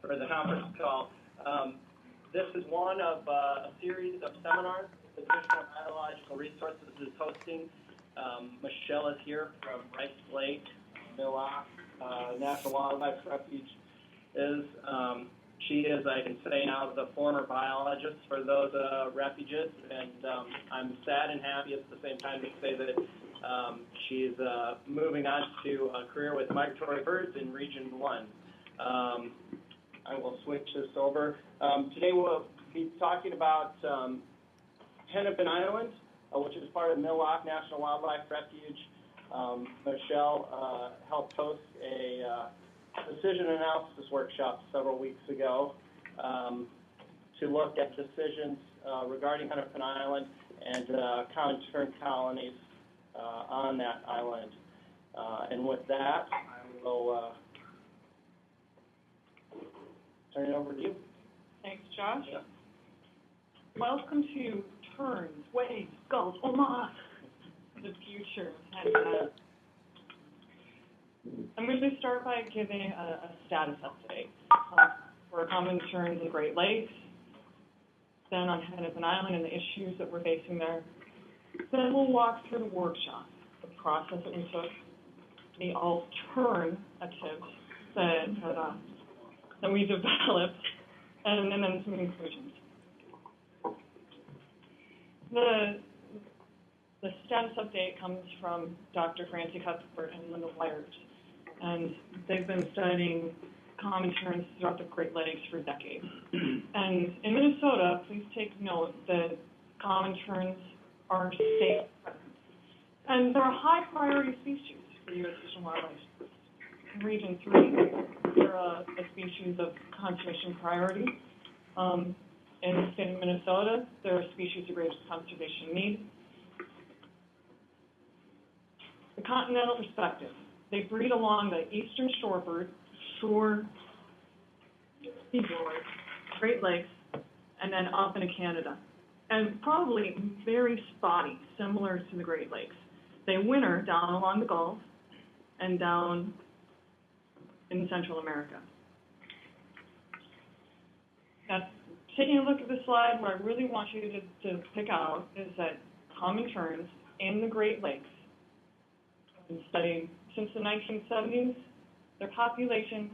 for the conference call. This is one of a series of seminars the Division of Biological Resources is hosting. Michelle is here from Rice Lake, Mille Lacs, National Wildlife Refuge she is, I can say now, the former biologist for those refuges, and I'm sad and happy at the same time to say that she's moving on to a career with migratory birds in Region 1. I will switch this over. Today we'll be talking about Hennepin Island, which is part of Mille Lacs National Wildlife Refuge. Michelle helped host a decision analysis workshop several weeks ago to look at decisions regarding Hennepin Island and Common Tern colonies on that island. And with that, I will turn it over to you. Thanks, Josh. Yeah. Welcome to Terns, waves, gulls, the future. I'm going to start by giving a status update for Common Terns in the Great Lakes, then on Hennepin Island and the issues that we're facing there. Then we'll walk through the workshop, the process that we took, the alternatives that we developed, and then some conclusions. The status update comes from Dr. Francie Cuthbert and Linda Wires, and they've been studying common terns throughout the Great Lakes for decades. And in Minnesota, please take note that common terns are state present, and they're a high priority species for the U.S. Fish and Wildlife. In Region 3, they're a species of conservation priority. In the state of Minnesota, they're a species of greatest conservation need. The continental perspective. They breed along the eastern shore seaboard, Great Lakes, and then up into Canada. And probably very spotty, similar to the Great Lakes. They winter down along the Gulls and down in Central America. Now, taking a look at the slide, what I really want you to pick out is that common terns in the Great Lakes have been studied since the 1970s. Their population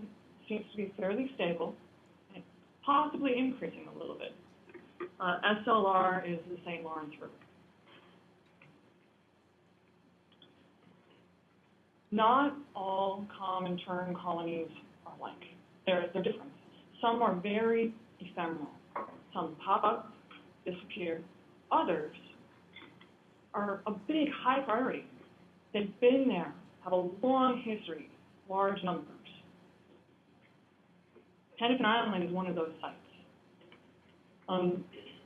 seems to be fairly stable, and possibly increasing a little bit. SLR is the St. Lawrence River. Not all common tern colonies are alike. They're different. Some are very ephemeral. Some pop up, disappear. Others are a big, high priority. They've been there, have a long history, large numbers. Hennepin Island is one of those sites.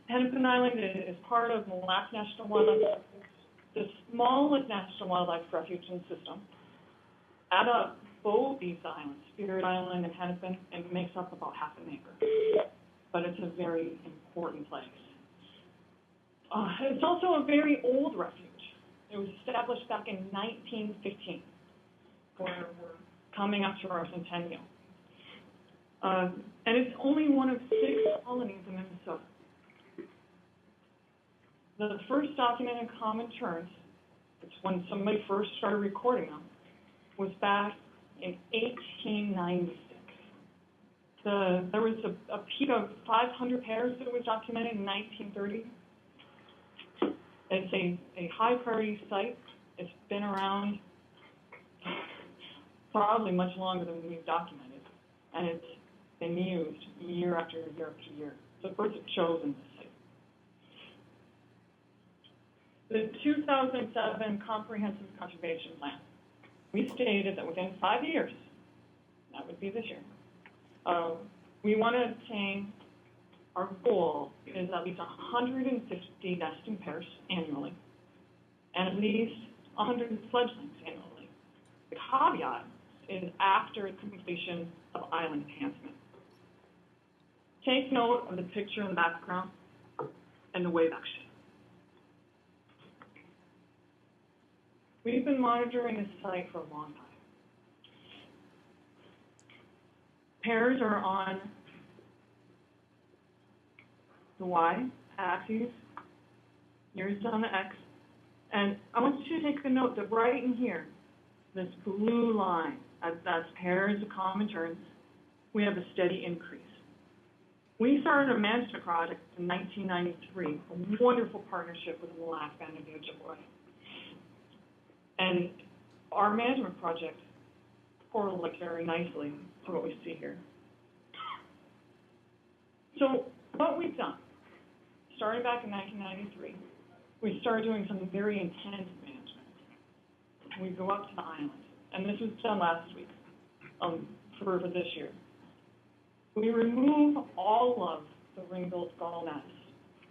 Hennepin Island is part of Mille Lacs National Wildlife Refuge, the smallest national wildlife refuge in the system. Add up both these islands, Spirit Island and Hennepin, and it makes up about half an acre. But it's a very important place. It's also a very old refuge. It was established back in 1915. We're coming up to our centennial. And it's only one of 6 colonies in Minnesota. The first documented common terns, it's when somebody first started recording them, was back in 1896. There was a peak of 500 pairs that was documented in 1930. It's a high priority site. It's been around probably much longer than we've documented, and it's been used year after year after year. So birds have chosen this site. The 2007 Comprehensive Conservation Plan, we stated that within 5 years, that would be this year, we want to attain, our goal is at least 150 nesting pairs annually, and at least 100 fledglings annually. The caveat is after completion of island enhancement. Take note of the picture in the background and the wave action. We've been monitoring this site for a long time. Pairs are on the Y axis, yours is on the X. And I want you to take a note that right in here, this blue line, that's pairs of common terns, we have a steady increase. We started a management project in 1993, a wonderful partnership with Mille Lacs and Ojibwe. And our management project correlates very nicely to what we see here. So what we've done, starting back in 1993, we started doing some very intense management. We go up to the island, and this was done last week for this year. We remove all of the ring-billed gull nests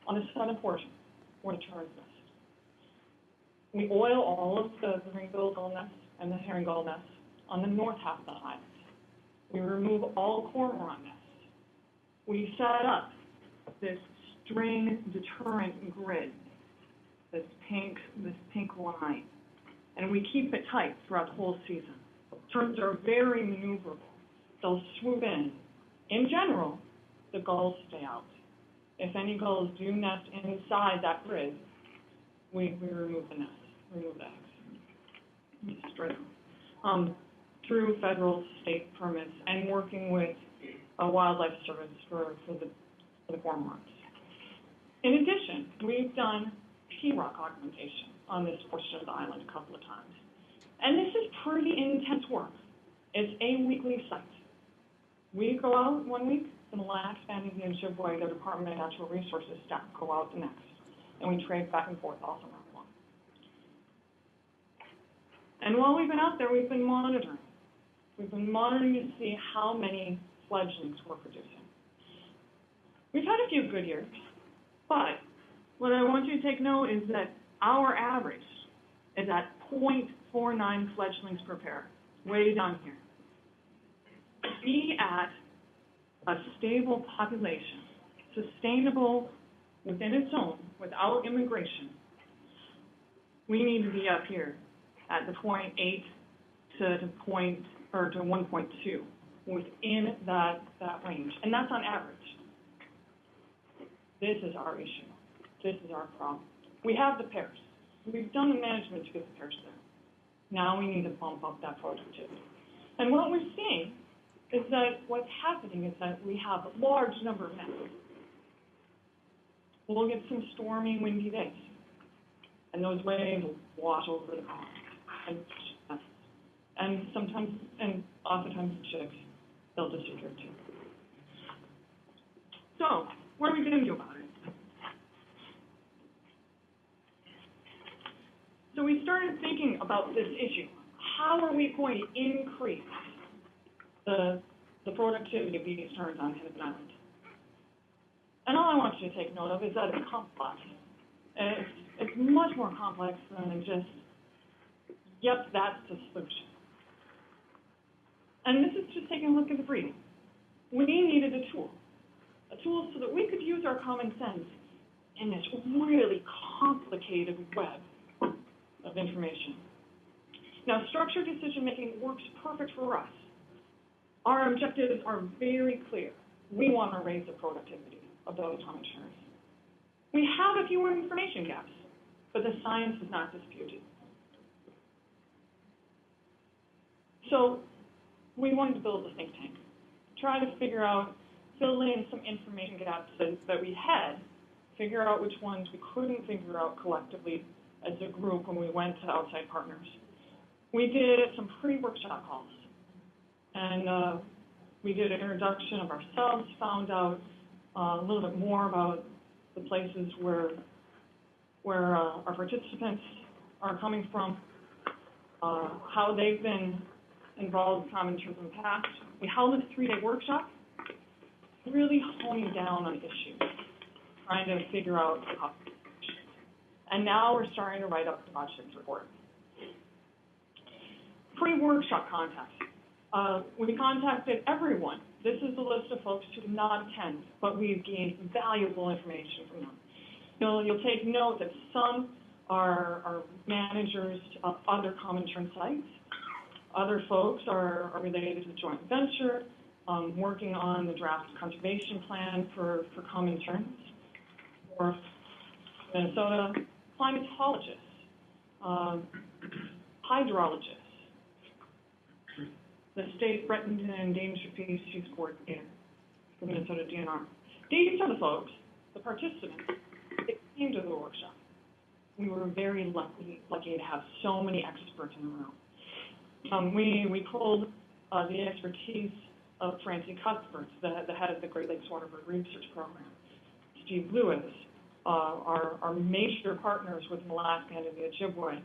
on the southern portion where the terns nest. We oil all of the ring-billed gull nests and the herring gull nests on the north half of the island. We remove all cormorant nests. We set up this string deterrent grid, this pink line, and we keep it tight throughout the whole season. Terns are very maneuverable. They'll swoop in. In general, the gulls stay out. If any gulls do nest inside that grid, we remove the nest, remove the eggs, destroy them. Through federal, state permits, and working with a wildlife service for the cormorants. In addition, we've done P-rock augmentation on this portion of the island a couple of times. And this is pretty intense work. It's a weekly site. We go out 1 week, the Mille Lacs and the Ojibwe, the Department of Natural Resources staff go out the next. And we trade back and forth all summer long. And while we've been out there, we've been monitoring. We've been monitoring to see how many fledglings we're producing. We've had a few good years, but what I want you to take note is that our average is at 0.49 fledglings per pair, way down here. To be at a stable population, sustainable within its own, without immigration, we need to be up here at the 0.8 to 1.2, within that range, and that's on average. This is our issue. This is our problem. We have the pairs. We've done the management to get the pairs there. Now we need to bump up that productivity. And what we're seeing is that what's happening is that we have a large number of nests. We'll get some stormy, windy days, and those waves will wash over the pond. And sometimes, and oftentimes the chicks, they'll disappear too. So, what are we going to do about it? So we started thinking about this issue. How are we going to increase the productivity of these terns on Hennepin Island? And all I want you to take note of is that it's complex. It's much more complex than just, yep, that's the solution. And this is just taking a look at the breeding. We needed a tool so that we could use our common sense in this really complicated web of information. Now, structured decision-making works perfect for us. Our objectives are very clear. We want to raise the productivity of those common terns. We have a few information gaps, but the science is not disputed. So we wanted to build a think tank, try to figure out, fill in some information gaps that we had, figure out which ones we couldn't figure out collectively as a group when we went to outside partners. We did some pre-workshop calls, and we did an introduction of ourselves, found out a little bit more about the places where our participants are coming from, how they've been involved in common terms in the past. We held a 3-day workshop, really honing down on issues, trying to figure out the cost. And now we're starting to write up the project report. Pre-workshop contacts. We contacted everyone. This is the list of folks who did not attend, but we've gained valuable information from them. You'll take note that some are managers of other common tern sites. Other folks are related to the joint venture. working on the draft conservation plan for Common Terns, for Minnesota climatologists, hydrologists, the state threatened and endangered species coordinator for Minnesota DNR. These are the folks, the participants, that came to the workshop. We were very lucky to have so many experts in the room. We pulled the expertise of Francie Cuthbert, the head of the Great Lakes Waterbird Research Program, Steve Lewis, our major partners with Mille Lacs and the Ojibwe,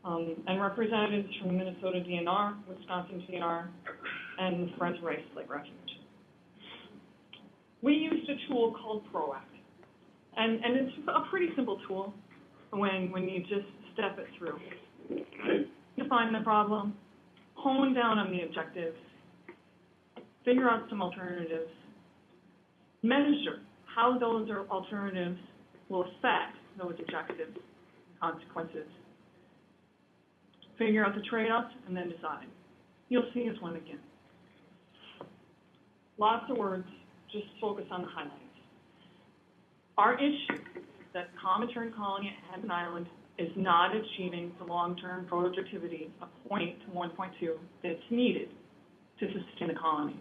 and representatives from the Minnesota DNR, Wisconsin DNR, and the Friends of Rice Lake Refuge. We used a tool called PROACT, and it's a pretty simple tool when you just step it through. Define the problem, hone down on the objectives, figure out some alternatives, measure how those alternatives will affect those objectives and consequences, figure out the trade-offs, and then decide. You'll see this one again. Lots of words, just focus on the highlights. Our issue is that Common Tern colony at Hennepin Island is not achieving the long-term productivity of 0.1 to 1.2 that's needed to sustain the colony.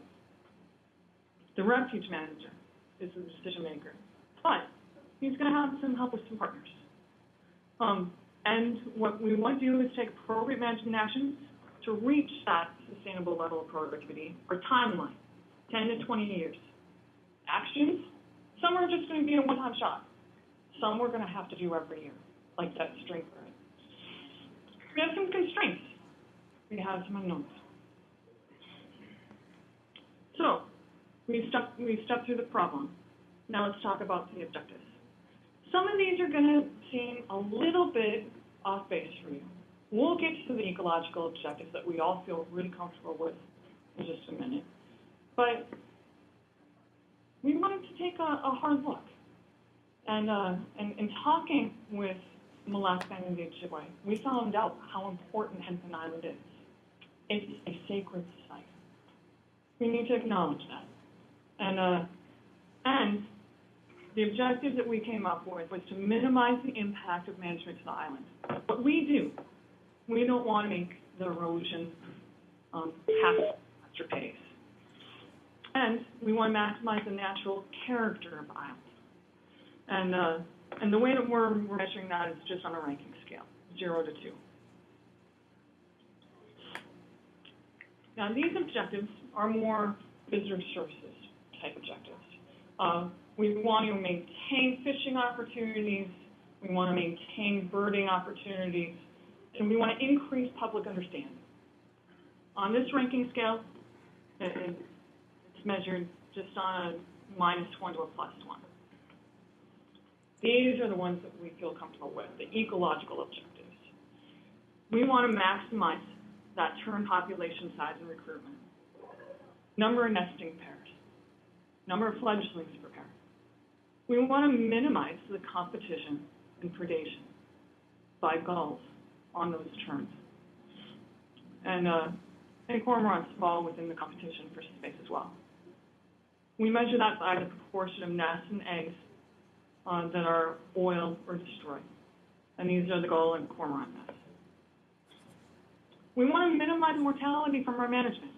The refuge manager is the decision maker, but he's going to have some help with some partners. And what we want to do is take appropriate management actions to reach that sustainable level of productivity or timeline, 10 to 20 years. Actions, some are just going to be a one-time shot. Some we're going to have to do every year, like that string thread. We have some constraints. We have some unknowns. So, we've stepped through the problem. Now let's talk about the objectives. Some of these are going to seem a little bit off base for you. We'll get to the ecological objectives that we all feel really comfortable with in just a minute. But we wanted to take a hard look. And in talking with Mille Lacs and the Ojibwe, we found out how important Hennepin Island is. It's a sacred site. We need to acknowledge that. And the objective that we came up with was to minimize the impact of management to the island. What we do, we don't want to make the erosion faster pace. And we want to maximize the natural character of the island. And the way that we're measuring that is just on a ranking scale, 0 to 2. Now, these objectives are more visitor services type objectives. We want to maintain fishing opportunities, we want to maintain birding opportunities, and we want to increase public understanding. On this ranking scale, it's measured just on a -1 to a +1. These are the ones that we feel comfortable with, the ecological objectives. We want to maximize that tern population size and recruitment, number of nesting pairs, number of fledglings per pair. We want to minimize the competition and predation by gulls on those terns. And cormorants fall within the competition for space as well. We measure that by the proportion of nests and eggs that are oiled or destroyed. And these are the gull and cormorant nests. We want to minimize mortality from our management.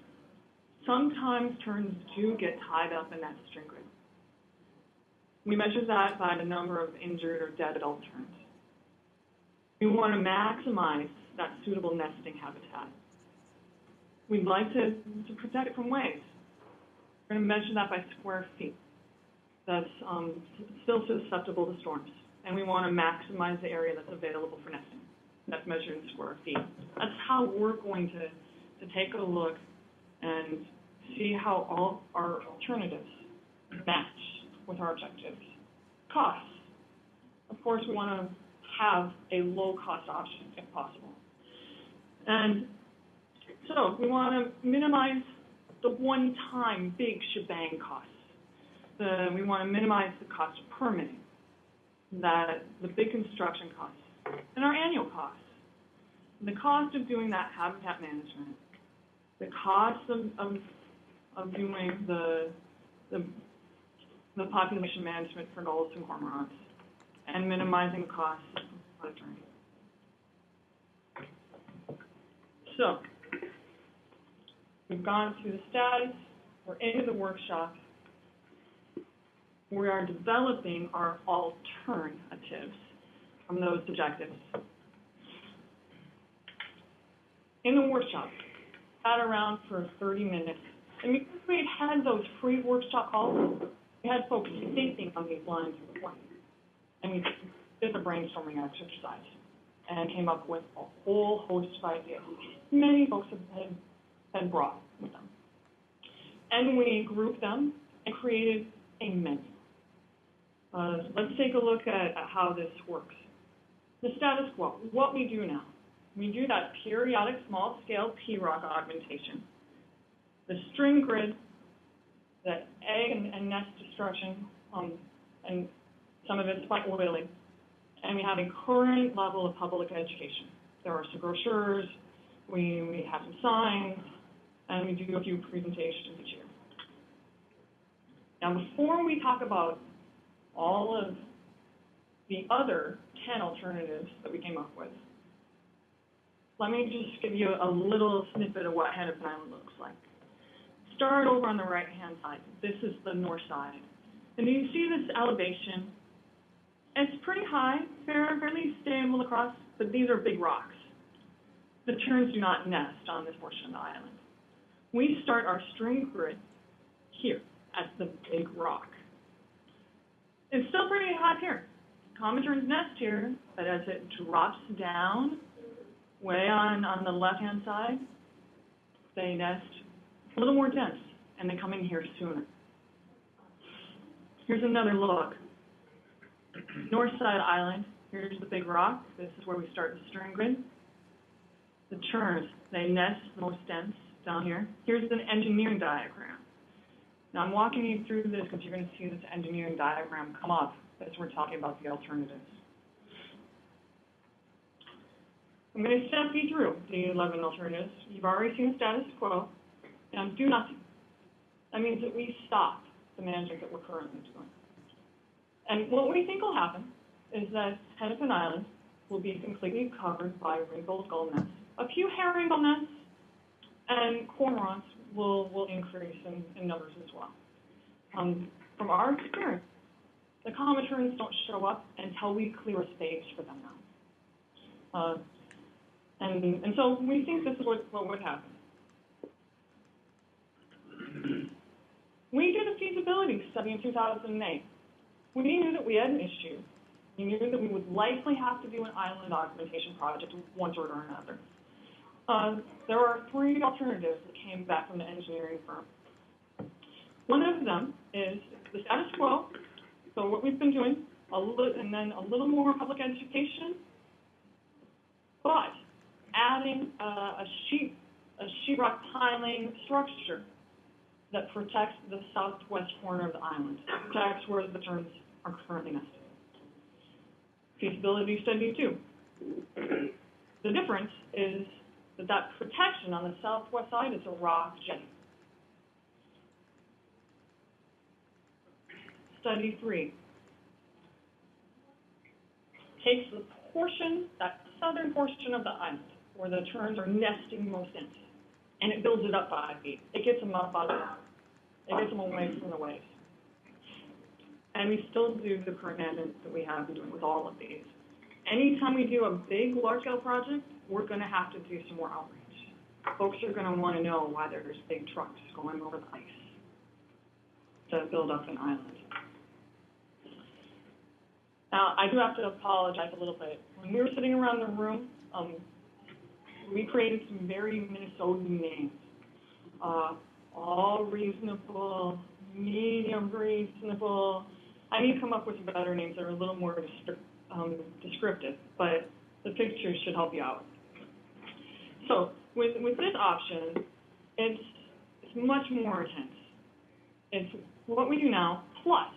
Sometimes terns do get tied up in that string grid. We measure that by the number of injured or dead adult terns. We want to maximize that suitable nesting habitat. We'd like to protect it from waves. We're going to measure that by square feet. That's still susceptible to storms. And we want to maximize the area that's available for nesting. That's measured in square feet. That's how we're going to take a look and see how all our alternatives match with our objectives. Costs. Of course, we want to have a low-cost option if possible. And so we want to minimize the one-time big shebang costs. We want to minimize the cost of permitting, the big construction costs, and our annual costs. The cost of doing that habitat management, the cost of of doing the population management for gulls and cormorants and minimizing costs for the terns. So, we've gone through the status, we're into the workshop. We are developing our alternatives from those objectives. In the workshop, sat around for 30 minutes, and because we had those pre-workshop calls, we had folks thinking on these lines before, and we did a brainstorming exercise and came up with a whole host of ideas. Many folks had brought with them. And we grouped them and created a menu. Let's take a look at how this works. The status quo, what we do now. We do that periodic small-scale P-rock augmentation, the string grid, the egg and nest destruction, and some of it's quite oily, and we have a current level of public education. There are some brochures, we have some signs, and we do a few presentations each year. Now, before we talk about all of the other 10 alternatives that we came up with, let me just give you a little snippet of what Hennepin Island looks like. Start over on the right-hand side. This is the north side. And you see this elevation. It's pretty high, fairly stable across, but these are big rocks. The terns do not nest on this portion of the island. We start our string grid here at the big rock. It's still pretty hot here. Common terns nest here, but as it drops down, way on the left-hand side, they nest a little more dense, and they come in here sooner. Here's another look. North side island, here's the big rock. This is where we start the string grid. The terns, they nest the most dense down here. Here's an engineering diagram. Now I'm walking you through this because you're going to see this engineering diagram come up as we're talking about the alternatives. I'm going to step you through the 11 alternatives. You've already seen the status quo. Now, do nothing. That means that we stop the management that we're currently doing. And what we think will happen is that Hennepin Island will be completely covered by ring-billed gull nests. A few herring gull nests and cormorants will increase in numbers as well. From our experience, the common terns don't show up until we clear a space for them now. And so we think this is what would happen. We did a feasibility study in 2008. We knew that we had an issue. We knew that we would likely have to do an island augmentation project of one sort or another. There are 3 alternatives that came back from the engineering firm. One of them is the status quo, so what we've been doing, and then a little more public education, but adding a sheetrock piling structure that protects the southwest corner of the island, protects where the terns are currently nested. Feasibility study 2. The difference is that protection on the southwest side is a rock jetty. Study 3 takes the portion, that southern portion of the island, where the terns are nesting most dense, and it builds it up 5 feet. It gets them up out of the water. It gets them away from the waves. And we still do the current management that we have been doing with all of these. Anytime we do a big, large-scale project, we're going to have to do some more outreach. Folks are going to want to know why there's big trucks going over the ice to build up an island. Now, I do have to apologize a little bit. When we were sitting around the room, we created some very Minnesotan names. All reasonable, medium reasonable. I need to come up with some better names that are a little more descriptive, but the pictures should help you out. So with this option, it's much more intense. It's what we do now, plus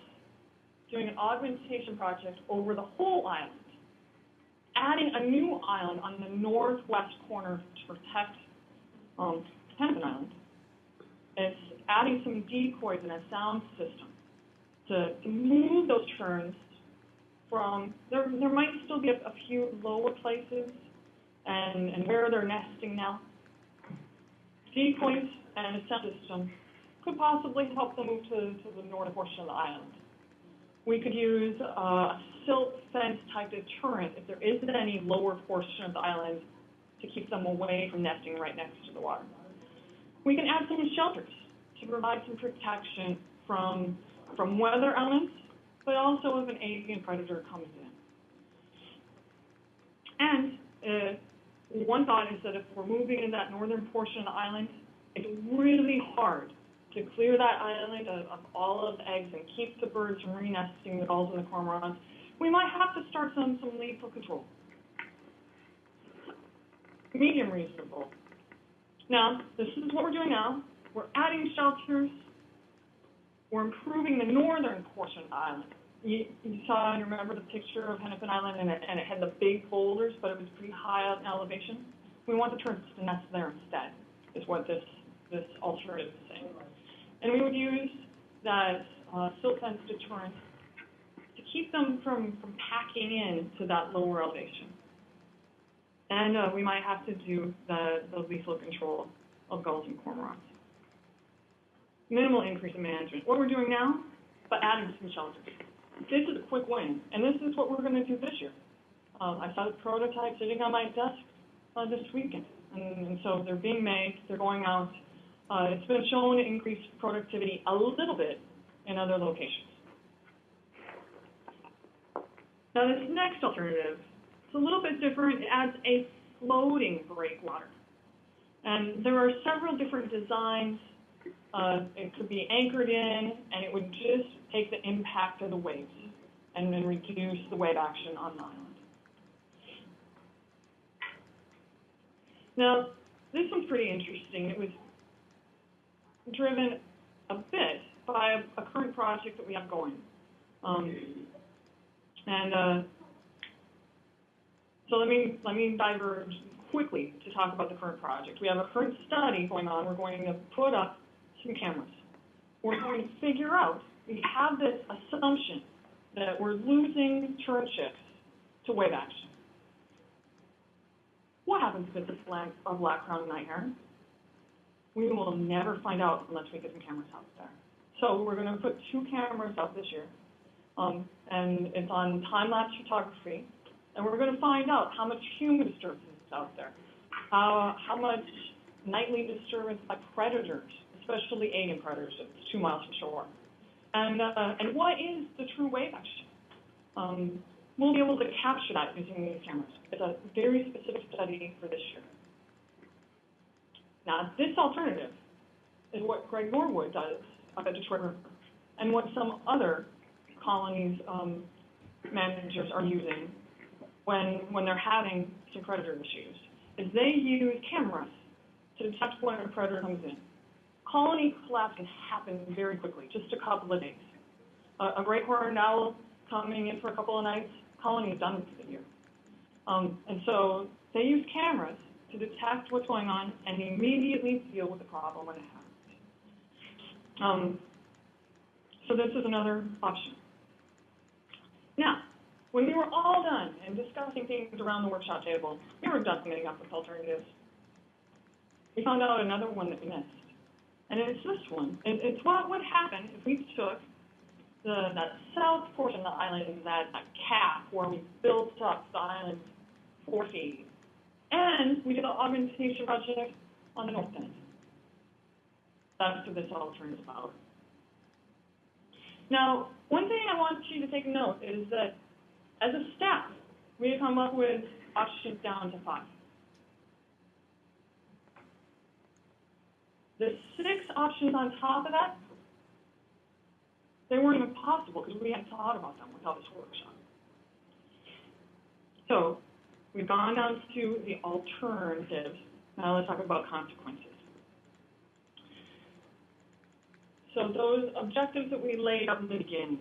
doing an augmentation project over the whole island, adding a new island on the northwest corner to protect Hennepin Island, It's adding some decoys and a sound system to move those terns from, there might still be a few lower places and where they're nesting now. Decoys and a sound system could possibly help them move to the northern portion of the island. We could use a silt fence type deterrent if there isn't any lower portion of the island to keep them away from nesting right next to the water. We can add some shelters to provide some protection from weather elements, but also if an avian predator comes in. And one thought is that if we're moving in that northern portion of the island, it's really hard to clear that island of all of the eggs and keep the birds from re-nesting, the gulls and the cormorants. We might have to start some lethal control. Medium reasonable. Now, this is what we're doing now. We're adding shelters. We're improving the northern portion of the island. You saw and remember the picture of Hennepin Island, and it had the big boulders, but it was pretty high up in elevation. We want the terns to nest there instead, is what this alternative is saying. And we would use that silt fence deterrent to keep them from packing in to that lower elevation. And we might have to do the lethal control of gulls and cormorants. Minimal increase in management. What we're doing now, but adding some shelters. This is a quick win, and this is what we're going to do this year. I saw the prototype sitting on my desk this weekend, and so they're being made, they're going out. It's been shown to increase productivity a little bit in other locations. Now this next alternative, it's a little bit different. It adds a floating breakwater. And there are several different designs. It could be anchored in, and it would just take the impact of the waves and then reduce the wave action on the island. Now, this one's pretty interesting. It was driven a bit by a current project that we have going. So let me diverge quickly to talk about the current project. We have a current study going on. We're going to put up some cameras. We're going to figure out, we have this assumption that we're losing tern chicks to wave action. What happens with the black-crowned night heron? We will never find out unless we get some cameras out there. So we're going to put 2 cameras up this year, and it's on time-lapse photography, and we're going to find out how much human disturbance is out there, how much nightly disturbance by predators, especially alien predators, that's 2 miles from shore, and what is the true wave action. We'll be able to capture that using these cameras. It's a very specific study for this year. Now, this alternative is what Greg Norwood does up at Detroit River, and what some other colonies managers are using when they're having some predator issues, is they use cameras to detect when a predator comes in. Colony collapse can happen very quickly, just a couple of days. A great horned owl coming in for a couple of nights, colony is done for the year. And so they use cameras to detect what's going on and immediately deal with the problem when it happens. So this is another option. Now, when we were all done and discussing things around the workshop table, we were done coming up with alternatives. We found out another one that we missed. And it's this one. It's what would happen if we took that south portion of the island, that cap where we built up the island 4 feet, and we did an augmentation project on the north end. That's what this alternative is about. Now, one thing I want you to take note is that as a staff, we have come up with options down to 5. The 6 options on top of that, they weren't even possible because we hadn't thought about them without this workshop. So we've gone down to the alternatives. Now let's talk about consequences. So those objectives that we laid out in the beginning,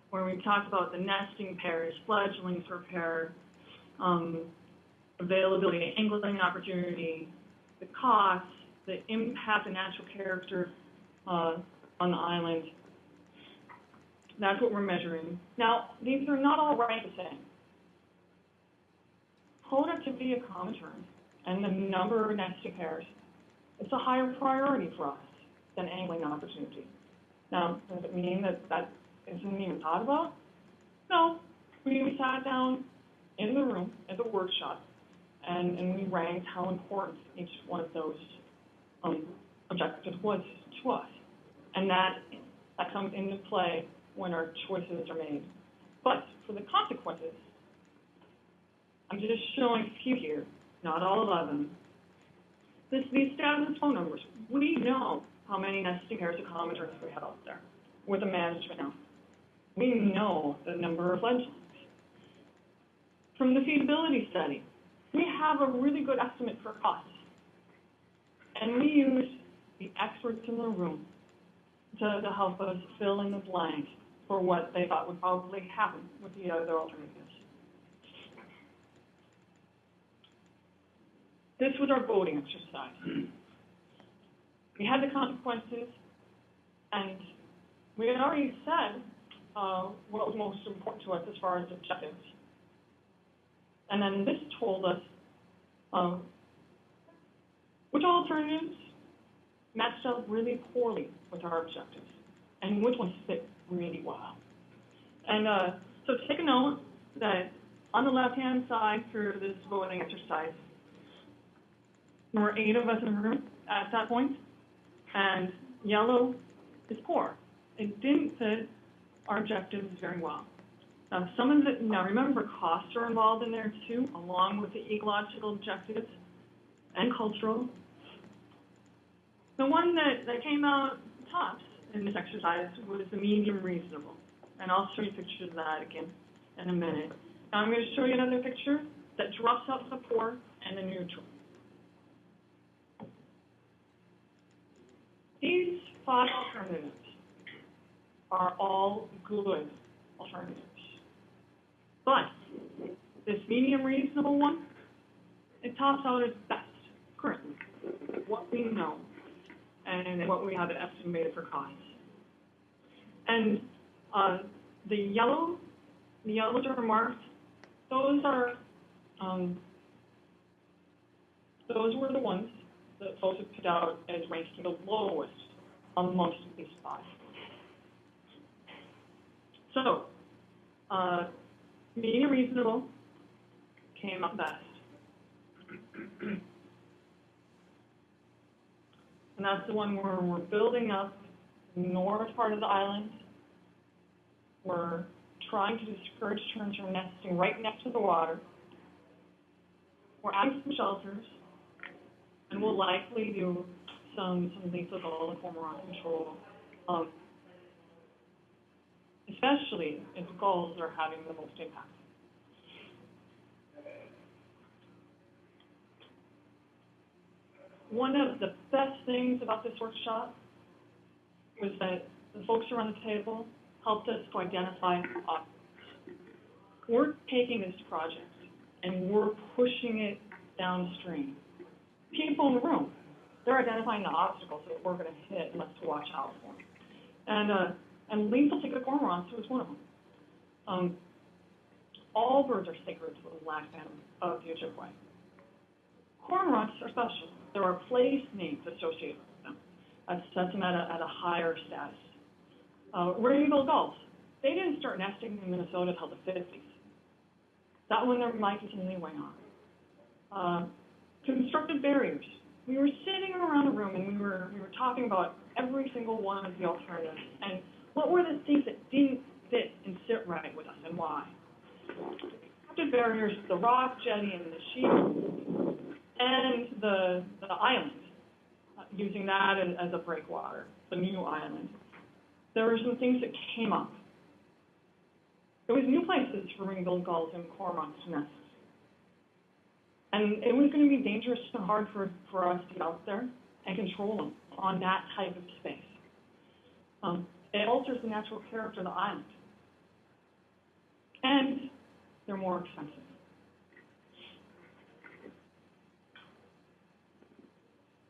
where we talked about the nesting pairs, fledglings per pair, availability, angling opportunity, the costs, the impact and natural character on the island. That's what we're measuring. Now, these are not all ranked the same. Productivity of common terns and the number of nesting pairs, it's a higher priority for us than angling opportunity. Now, does it mean that that isn't even thought about? No. We sat down in the room at the workshop and we ranked how important each one of those objectives was to us. And that comes into play when our choices are made. But for the consequences, I'm just showing a few here, not all 11. These stats and phone numbers, we know how many nesting pairs of common terns we have out there with the management now. We know the number of fledglings. From the feasibility study, we have a really good estimate for costs. And we used the experts in the room to help us fill in the blank for what they thought would probably happen with the other alternatives. This was our voting exercise. We had the consequences, and we had already said what was most important to us as far as objectives. And then this told us which alternatives matched up really poorly with our objectives, and which ones fit really well. And so take a note that on the left-hand side for this voting exercise, there were 8 of us in the room at that point, and yellow is poor. It didn't fit our objectives very well. Some of it, now remember, costs are involved in there too, along with the ecological objectives and cultural. The one that came out tops in this exercise was the medium reasonable. And I'll show you pictures of that again in a minute. Now I'm going to show you another picture that drops out the poor and the neutral. These 5 alternatives are all good alternatives. But this medium reasonable one, it tops out as best currently, what we know and what we have estimated for costs. And the yellows are marked. Those were the ones that folks have put out as ranking the lowest amongst these 5. So, medium reasonable came up best. And that's the one where we're building up the north part of the island. We're trying to discourage terns from nesting right next to the water. We're adding some shelters, and we'll likely do some lethal gull and cormorant control, especially if gulls are having the most impact. One of the best things about this workshop was that the folks around the table helped us to identify obstacles. We're taking this project and we're pushing it downstream. People in the room, they're identifying the obstacles that we're going to hit and us to watch out for. And lethal ticket cormorants was one of them. All birds are sacred to the Lac family of the Ojibwe. Cormorants are special. There are place names associated with them. That sets them at a higher status. Rainbow gulls, they didn't start nesting in Minnesota until the 50s. That one there might continue way on. Constructed barriers. We were sitting around the room and we were talking about every single one of the alternatives and what were the things that didn't fit and sit right with us and why. Constructed barriers, the rock jetty and the sheep, and the island, using that as a breakwater, the new island. There were some things that came up. There was new places for ring-billed gulls and cormorants to nest. And it was going to be dangerous and hard for us to get out there and control them on that type of space. It alters the natural character of the island. And they're more expensive.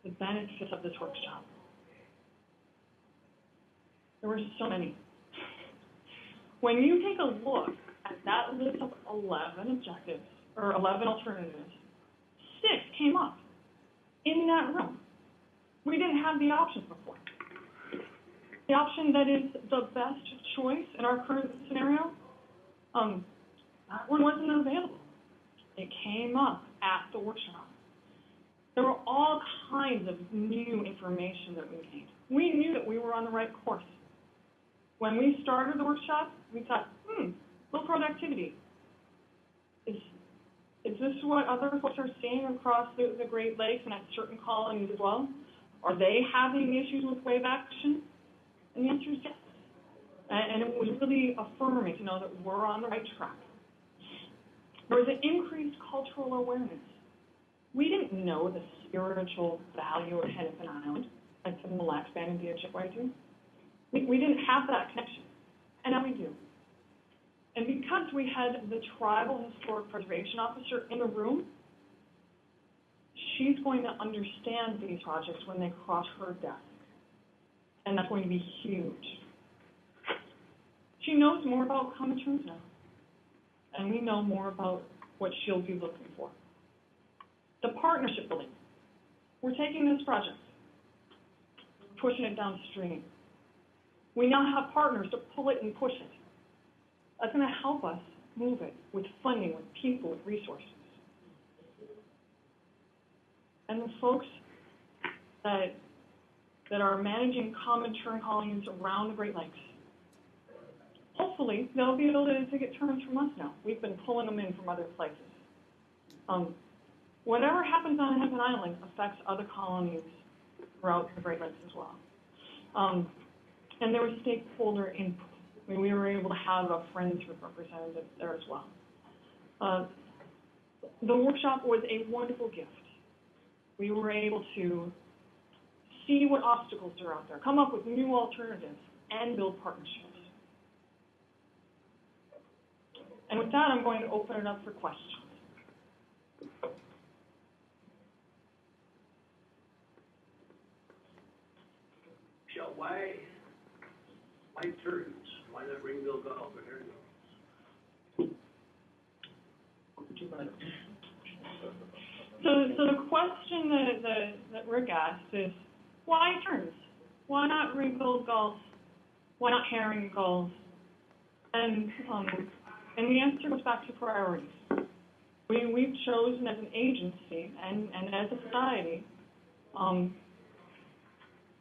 The benefits of this workshop. There were so many. When you take a look at that list of 11 objectives, or 11 alternatives, 6 came up in that room. We didn't have the options before. The option that is the best choice in our current scenario, that one wasn't available. It came up at the workshop. There were all kinds of new information that we gained. We knew that we were on the right course. When we started the workshop, we thought, low productivity. Is this what other folks are seeing across the Great Lakes and at certain colonies as well? Are they having issues with wave action? And the answer is yes. And it was really affirming to know that we're on the right track. There was an increased cultural awareness. We didn't know the spiritual value of Hennepin Island, like the Mille Lacs band and the Ojibwe do. We didn't have that connection, and now we do. And because we had the Tribal Historic Preservation Officer in the room, she's going to understand these projects when they cross her desk, and that's going to be huge. She knows more about Common Tern now, and we know more about what she'll be looking for. The partnership building. We're taking this project, pushing it downstream. We now have partners to pull it and push it. That's going to help us move it with funding, with people, with resources. And the folks that are managing Common Tern colonies around the Great Lakes, hopefully they'll be able to get terms from us now. We've been pulling them in from other places. Whatever happens on Hennepin Island affects other colonies throughout the Great Lakes as well. And there was stakeholder input. I mean, we were able to have a Friends group representative there as well. The workshop was a wonderful gift. We were able to see what obstacles are out there, come up with new alternatives, and build partnerships. And with that, I'm going to open it up for questions. Michelle, why Terns? Why not ring-bill Gulls or herring Gulls? So the question that Rick asked is, why Terns? Why not ring-billed gulls? Why not herring gulls? And the answer goes back to priorities. We've chosen as an agency and as a society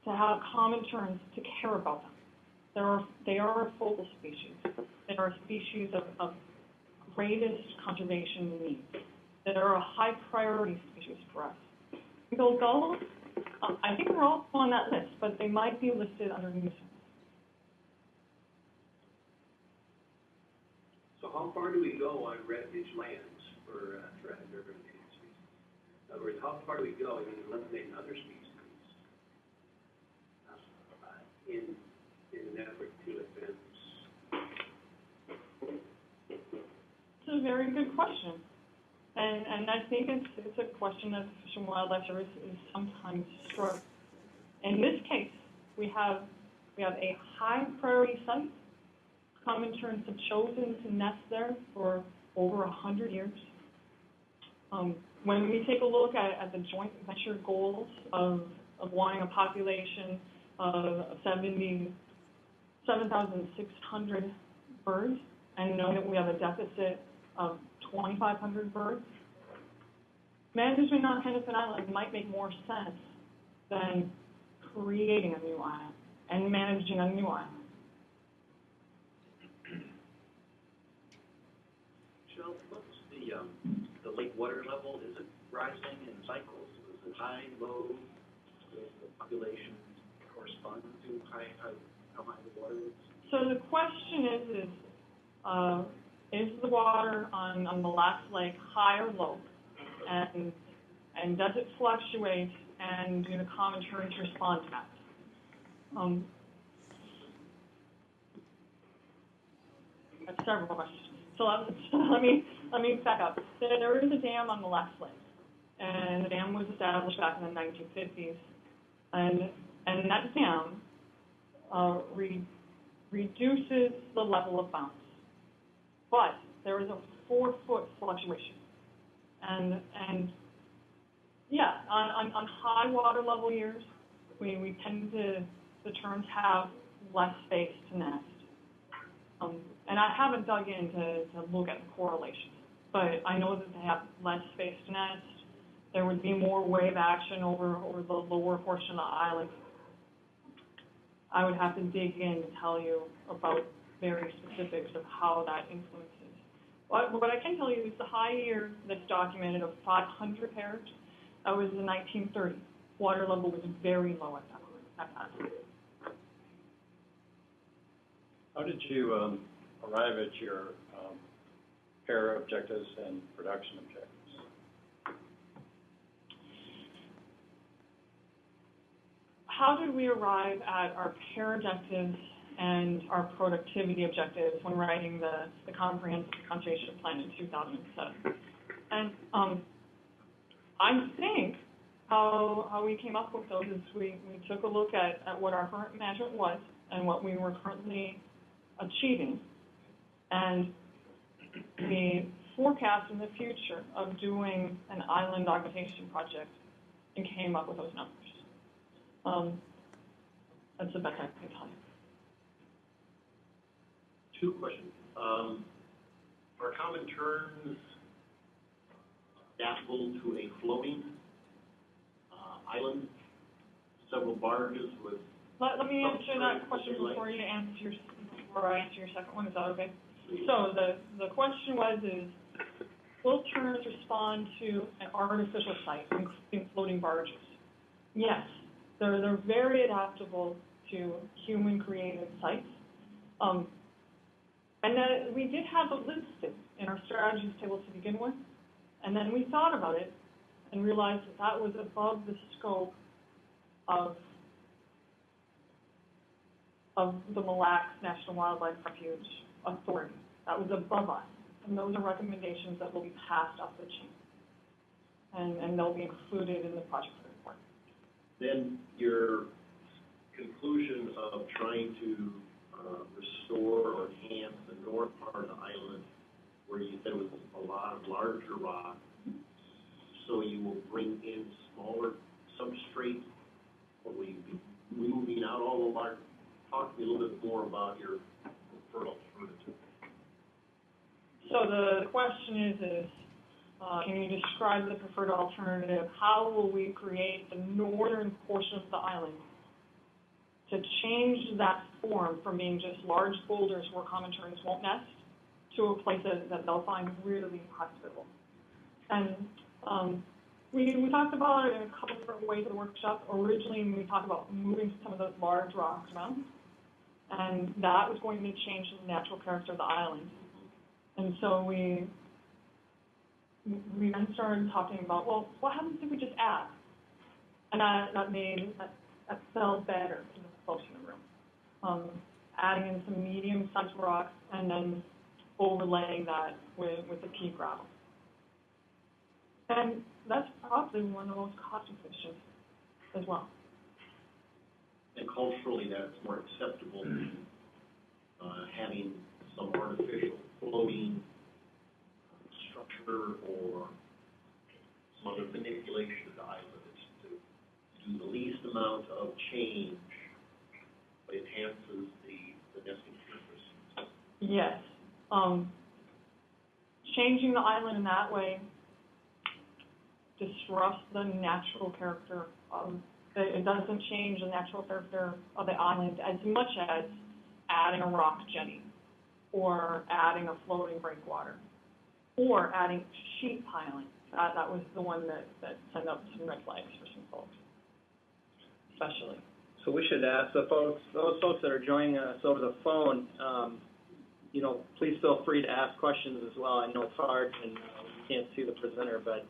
to have Common Terns, to care about them. They are a focal species. They are a species of greatest conservation needs. They are a high priority species for us. Ring-billed gulls, I think we're all on that list, but they might be listed under nuisance. So how far do we go on refuge lands for threatened or endangered species? In other words, how far do we go in eliminating other species in an effort to advance? It's a very good question. And I think it's a question that the Fish and Wildlife Service is sometimes struck. In this case, we have a high priority site. Common Terns have chosen to nest there for over 100 years. When we take a look at the joint venture goals of wanting a population of 7,600 birds, and knowing that we have a deficit of 2,500 birds, management on Hennepin Island might make more sense than creating a new island and managing a new island. Michelle, what's the lake water level? Is it rising in cycles? Is it high, low? Does the population correspond to how high the water is? So the question is the water on Mille Lacs Lake high or low? And does it fluctuate, and do the Common Terns respond to that? That's several questions. So let me back up. There is a dam on Mille Lacs Lake, and the dam was established back in the 1950s, and that dam reduces the level of bounce. But there is a 4-foot fluctuation. And yeah, on high water level years, we tend to, the terns have less space to nest. And I haven't dug in to look at the correlations, but I know that they have less space to nest. There would be more wave action over the lower portion of the island. I would have to dig in to tell you about very specifics of how that influences. What I can tell you is the high year that's documented of 500 pairs, that was in 1930. Water level was very low at that time. How did you arrive at your pair objectives and production objectives? How did we arrive at our pair objectives and our productivity objectives when writing the comprehensive conservation plan in 2007? And I think how we came up with those is we took a look at what our current management was and what we were currently achieving, and we forecast in the future of doing an island augmentation project and came up with those numbers. That's the best I can tell you. 2 questions. Are common terns adaptable to a floating island? Several barges with. Let me answer that question before I answer your second one. Is that okay? So the question was will terns respond to an artificial site, including floating barges? Yes, they're very adaptable to human-created sites. And then we did have it listed in our strategies table to begin with, and then we thought about it and realized that was above the scope of the Mille Lacs National Wildlife Refuge authority. That was above us, and those are recommendations that will be passed up the chain, and they'll be included in the project report. Then your conclusion of trying to restore or enhance the north part of the island, where you said it was a lot of larger rock, so you will bring in smaller substrate, or will you be moving out all the large? Talk to me a little bit more about your preferred alternative. So the question is can you describe the preferred alternative? How will we create the northern portion of the island to change that form from being just large boulders where common terns won't nest to a place that they'll find really hospitable? And we talked about it in a couple different ways in the workshop. Originally, we talked about moving some of those large rocks around, and that was going to change the natural character of the island. And so we then started talking about, well, what happens if we just add? And that felt better to the folks in the room. Adding in some medium-sized rocks and then overlaying that with the pea gravel. And that's probably one of the most cost-efficient as well. And culturally, that's more acceptable, having some artificial floating structure or some other manipulation of the island to do the least amount of change, but enhances the nesting surface. Yes. Changing the island in that way disrupts the natural character of it. Doesn't change the natural character of the island as much as adding a rock jetty or adding a floating breakwater or adding sheet piling. That was the one that sent up some red flags for some folks, especially. So we should ask those folks that are joining us over the phone, please feel free to ask questions as well. I know it's hard and you can't see the presenter, but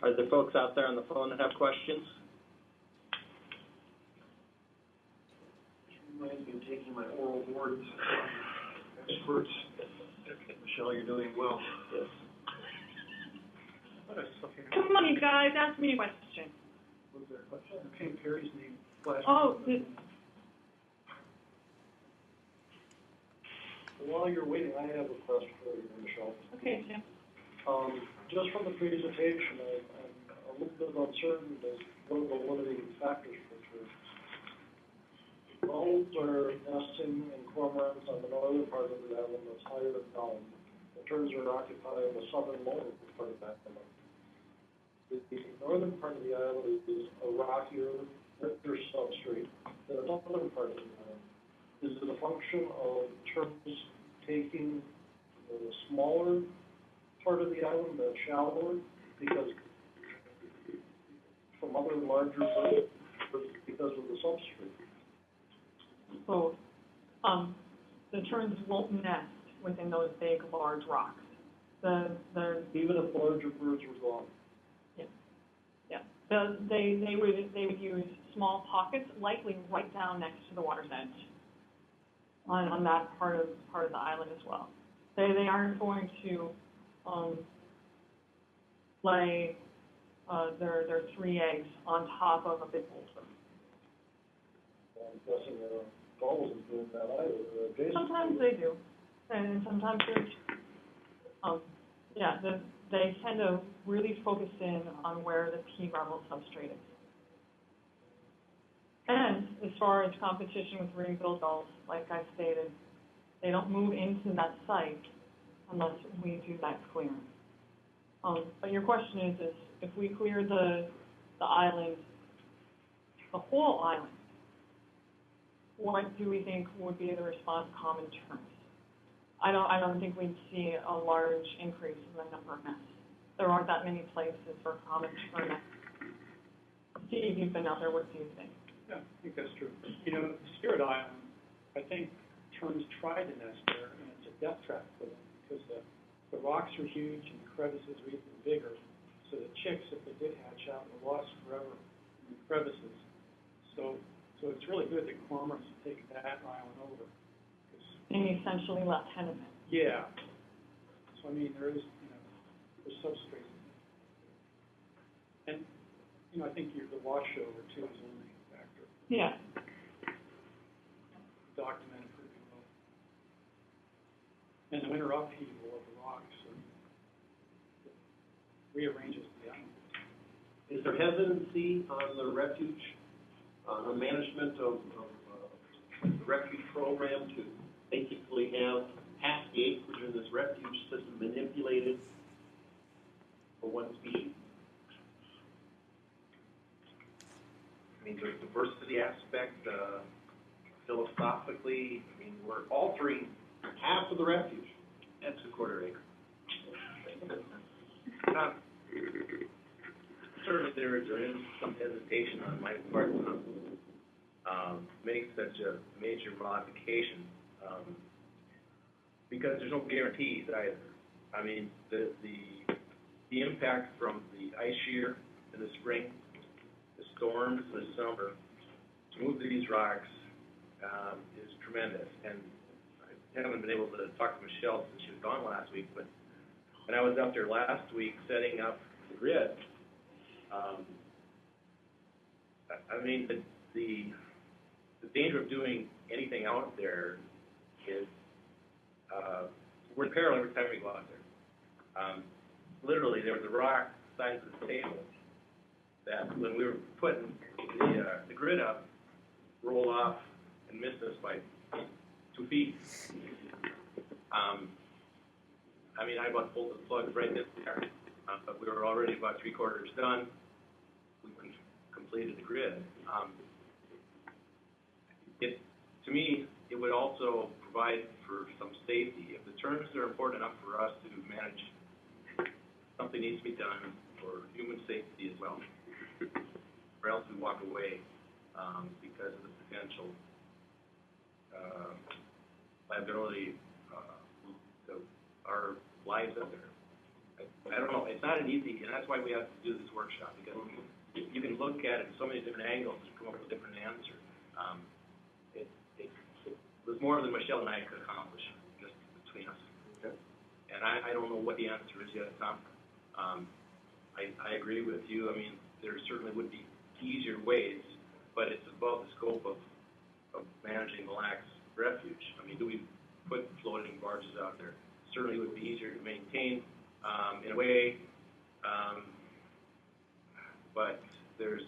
are there folks out there on the phone that have questions? Reminds me of taking my oral boards. Experts. Michelle, you're doing well. Yes. Come on, you guys, ask me a question. Was there a question? Okay, Perry's name flashed. Oh, while you're waiting, I have a question for you, Michelle. Okay, Tim. Just from the presentation, I'm a little bit uncertain as what are the limiting factors for Terns. Gulls are nesting in cormorants on the northern part of the island that's higher down. The Terns are occupying the southern lower part of that island. The northern part of the island is a rockier, richer substrate than the southern part of the island. Is it a function of Terns taking the smaller part of the island, the shallower, because from other larger birds, because of the substrate? So, the Terns won't nest within those big, large rocks. Even if larger birds were gone. Yeah. They would use small pockets, likely right down next to the water's edge, on that part of the island as well. They aren't going to lay their 3 eggs on top of a big boulder. I'm guessing Gulls is doing that either. Sometimes they do, and sometimes there's, they tend to really focus in on where the pea gravel substrate is. And as far as competition with ring-billed gulls, like I stated, they don't move into that site unless we do that clearing. But your question is if we clear the island, the whole island, what do we think would be the response to Common Terns? I don't think we'd see a large increase in the number of nests. There aren't that many places for Common Tern nests. Steve, you've been out there. What do you think? Yeah, I think that's true. Spirit Island, I think Terns tried to nest there, and it's a death trap for them because the rocks are huge and the crevices are even bigger. So the chicks, if they did hatch out, were lost forever in the crevices. So it's really good that cormorants have taken that island over. And you essentially left Hennepin. Yeah. So I mean, there's substrates. And I think the washover too is a limiting factor. Yeah. Documented pretty well. And the winter upheaval of the rocks rearranges the island. Is there hesitancy on the refuge, on the management of the refuge program to basically have half the acreage in this refuge system manipulated for one species? I mean, there's diversity aspect, philosophically, I mean, we're altering half of the refuge. That's a quarter acre. Certainly there is some hesitation on my part to make such a major modification because there's no guarantees either. I mean, the impact from the ice shear in the spring, the storms in the summer, to move these rocks is tremendous. And I haven't been able to talk to Michelle since she was gone last week, but when I was up there last week setting up the grid, I mean, the danger of doing anything out there is we're in peril every time we go out there. Literally, there was a rock the size of the table that when we were putting the grid up, rolled off and missed us by 2 feet. I mean, I about pulled the plug right there, but we were already about 3/4 done. We completed the grid. To me, it would also provide for some safety. If the terms are important enough for us to manage, something needs to be done for human safety as well, or else we walk away because of the potential liability to our lives out there. I don't know. It's not an easy, and that's why we have to do this workshop, because you can look at it in so many different angles and come up with different answers. It was more than Michelle and I could accomplish just between us. Okay. And I don't know what the answer is yet, Tom. I agree with you. I mean, there certainly would be easier ways, but it's above the scope of managing the Lacs refuge. I mean, do we put floating barges out there. Certainly would be easier to maintain in a way, but there's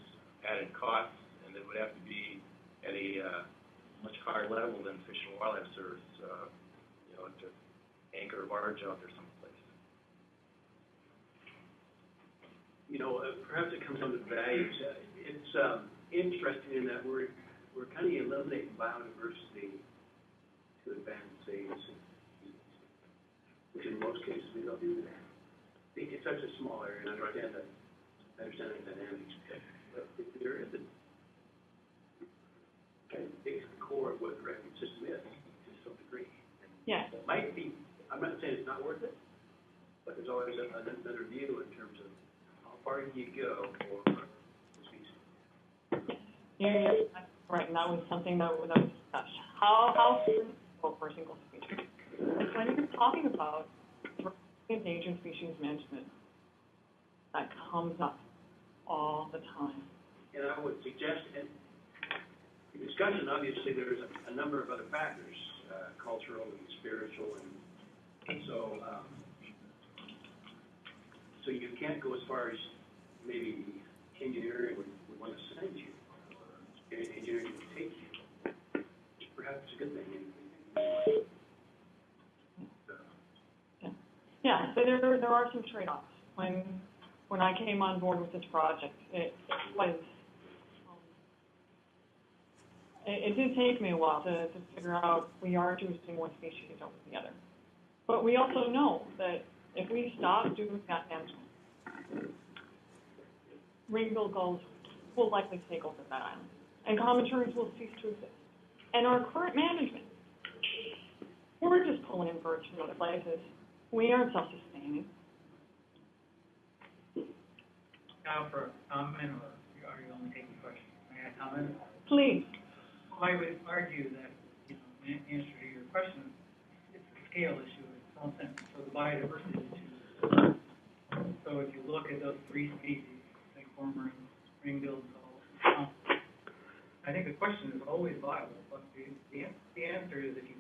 added costs, and it would have to be at a much higher level than Fish and Wildlife Service, to anchor a barge out there someplace. Perhaps it comes down to values. It's interesting in that we're kind of eliminating biodiversity to advance things, which in most cases we don't do that. It's such a small area, and I understand the dynamics. But there is a kind of big core of what the refuge system is to some degree. Yeah. It might be. I'm not saying it's not worth it, but there's always another view in terms of how far do you go for the species. Yeah, right, and that was something that was discussed. How far do you go for a single species? And when you're talking about endangered species management, that comes up all the time. And I would suggest, in the discussion, obviously, there's a number of other factors, cultural and spiritual, and so you can't go as far as maybe engineering would want to send you, or engineering would take you. Perhaps it's a good thing. Yeah, so there are some trade-offs. When I came on board with this project, it was it did take me a while to figure out we are choosing one species over the other. But we also know that if we stop doing that management, ring-billed gulls will likely take over that island, and common terns will cease to exist. And our current management, we're just pulling in birds from other places. We aren't self-sustaining. Now for a comment, or are you only taking questions? May I comment? Please. Well, I would argue that, in answer to your question, it's a scale issue in some sense. So the biodiversity issue. So if you look at those three species, like cormorants, ring-billed gulls, I think the question is always viable. But the answer is if you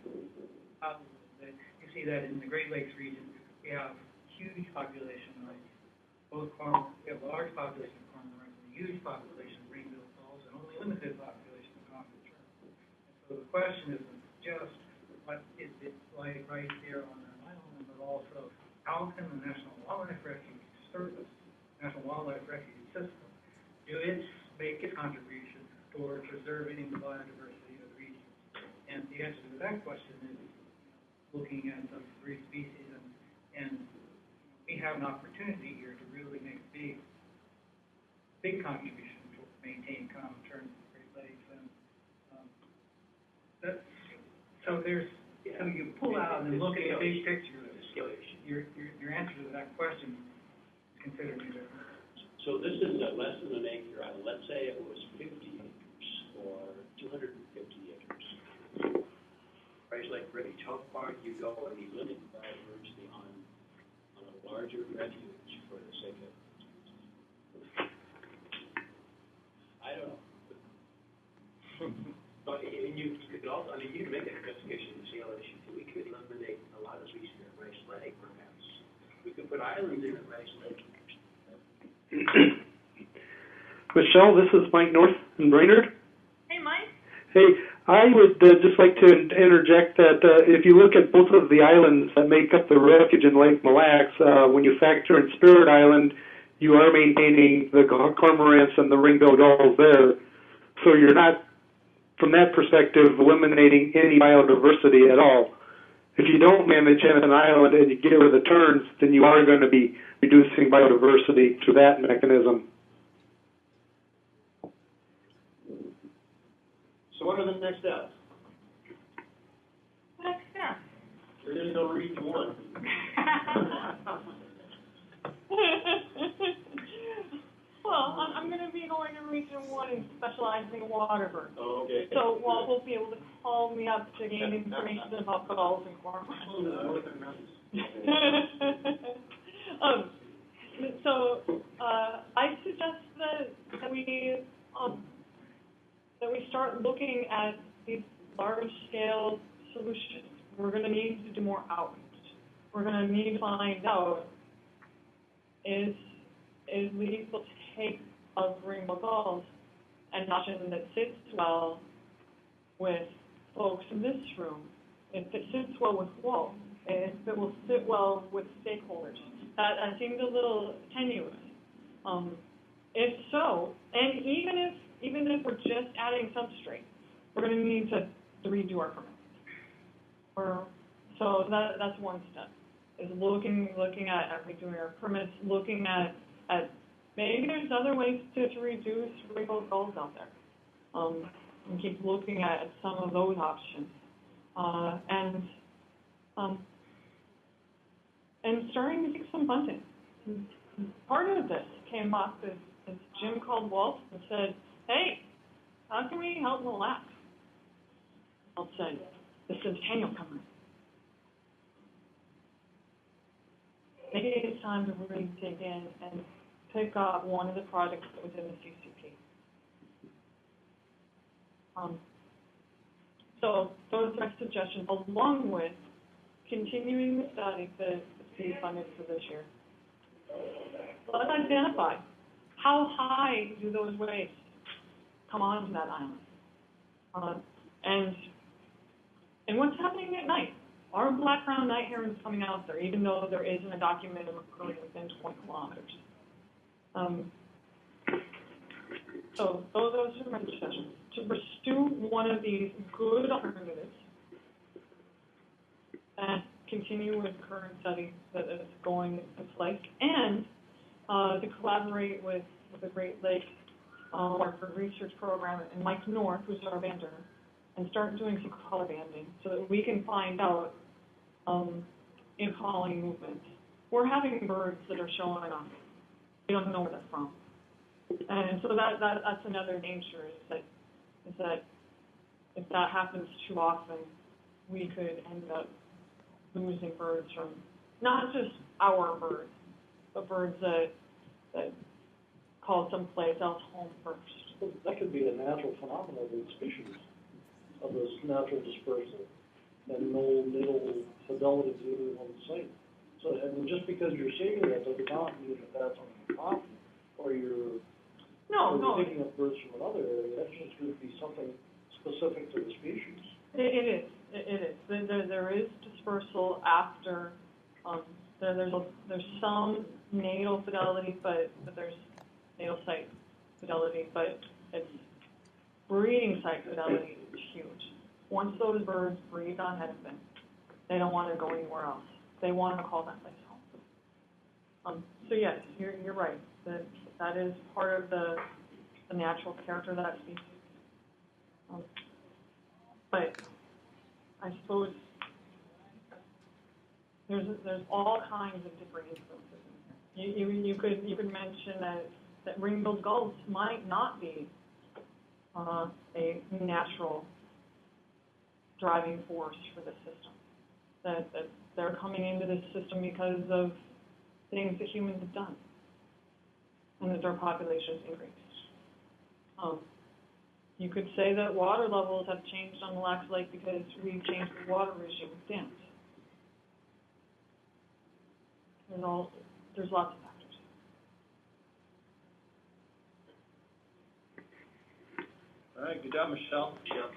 see that in the Great Lakes region, we have huge population of both cormorants. We have a large population of cormorants and a huge population of ring-billed gulls, and only limited population of common tern. So the question isn't just what is it like right there on that island, but also how can the National Wildlife Refuge Service, National Wildlife Refuge system, do its make its contribution toward preserving the biodiversity of the region? And the answer to that question is looking at those three species, and we have an opportunity here to really make big contribution to maintain common terns in the Great Lakes, and so you pull out and look at the big picture. Your answer to that question is considerably different. So this is less than an acre island. Let's say it was 50 acres or 250 acres. Right, like refuge, how far do you go and you limit biodiversity on a larger refuge for the sake of? I don't know. But you could also, you can make that investigation in the scale issue too. We could eliminate a lot of species at Rice Lake, perhaps. We could put islands in at Rice Lake. Michelle, this is Mike North in Brainerd. Hey, Mike. Hey, I would just like to interject that if you look at both of the islands that make up the refuge in Lake Mille Lacs, when you factor in Spirit Island, you are maintaining the cormorants and the ring-billed gulls there. So you're not, from that perspective, eliminating any biodiversity at all. If you don't manage Hennepin Island and you get rid of the terns, then you are going to be reducing biodiversity through that mechanism. So what are the next steps? Next step. We're going to go Region 1. Well, I'm going to be going to Region 1 and specializing in water birds. Oh, okay. So Walt will be able to call me up to gain information about gulls and cormorants. I suggest that we start looking at these large-scale solutions we're going to need to do more outreach. We're going to need to find out, is lethal take of rainbow gulls an option that sits well with folks in this room, if it sits well with Walt, if it will sit well with stakeholders. That seemed a little tenuous. If so, and even if we're just adding substrate, we're going to need to redo our permits. So that's one step, is looking at redoing our permits, looking at maybe there's other ways to reduce rainbow gulls out there. And keep looking at some of those options. And starting to take some funding. Part of this came up as Jim called Walt and said, hey, how can we help Mille Lacs? Walt said, the centennial coming. Maybe it's time to really dig in and pick up one of the projects that was in the CCP. So those are my suggestions, along with continuing the study to be funded for this year. Let's identify how high do those waves come onto that island, and what's happening at night. Are black-crowned night herons coming out there, even though there isn't a documented recurring within 20 kilometers? So those are my suggestions. To pursue one of these good alternatives and continue with the current study that is going in place, and to collaborate with the Great Lakes Marker Research Program and Mike North, who's our bander, and start doing some color banding so that we can find out in colony movements. We're having birds that are showing up. We don't know where they're from. And so that's another danger, is that if that happens too often, we could end up losing birds from not just our birds, but birds that call someplace else home first. That could be a natural phenomenon of the species, of this natural dispersal, and no fidelity to any one site. So, I mean, just because you're seeing that does not mean that that's on the top, or you're picking up birds from another area. That's just going to be something specific to the species. It is. There is dispersal after. There's some natal fidelity, but there's natal site fidelity, but it's breeding site fidelity is huge. Once those birds breed on Hennepin, they don't want to go anywhere else. They want to call that place home. So yes, you're right. That is part of the natural character of that species. But I suppose there's all kinds of different influences in here. You could mention that ring-billed gulls might not be a natural driving force for the system. That they're coming into this system because of things that humans have done, and that their populations increased. You could say that water levels have changed on Mille Lacs Lake because we've changed the water regime with dams. There's lots of factors. All right, good job, Michelle. Yeah.